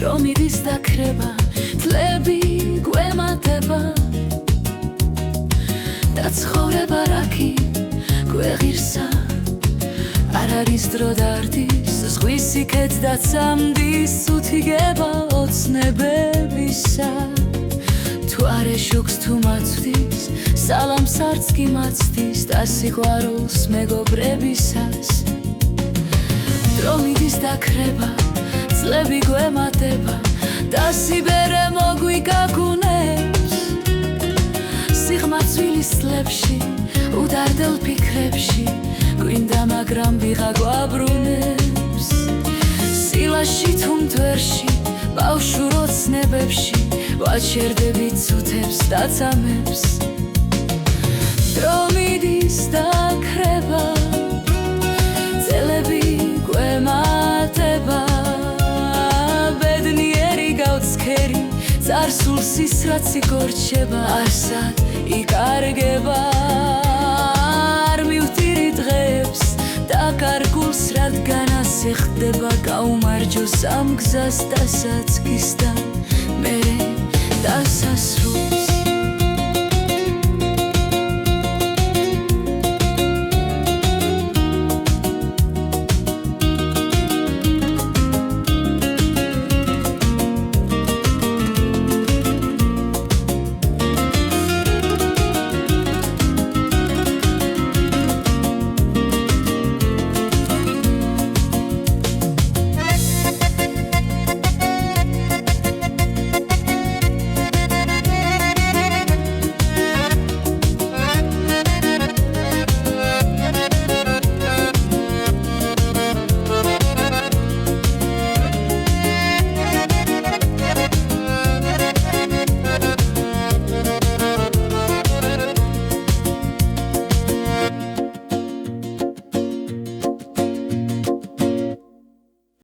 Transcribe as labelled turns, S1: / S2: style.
S1: დრომიდის დაქრება თლები გვემატება და ცხოვრება რაკი გვეღირსა არ არის დრო დარდის ზღვის იქეთ და წამდის უთიგება ოცნებებისა თუ არ ეშუქს თუ მაცვდის სალამს არც კი მაცდის და სიყვარულს მეგობრებისას დრომიდის დაქრება წლები გვემატება და სიბერე მოგვიგაგუნებს სიღმაცვილის წლებში უდარდელ ფიქრებში გვინდა მაგრამ ვიღა გვაბრუნებს სილაში თუ მტვერში ბავშვურ ოცნებებში ვაჩერდებით წუთებს და წამებს დრომიდის დაქრება წლები გვემატება წარსულს ის რაც იგორჩება არსად იკარგება არ მივტირი დღეებს და კარგულს რადგან ასე ხდება გაუმარჯოს ამ გზას დასაწყისთან მერე დასასრულს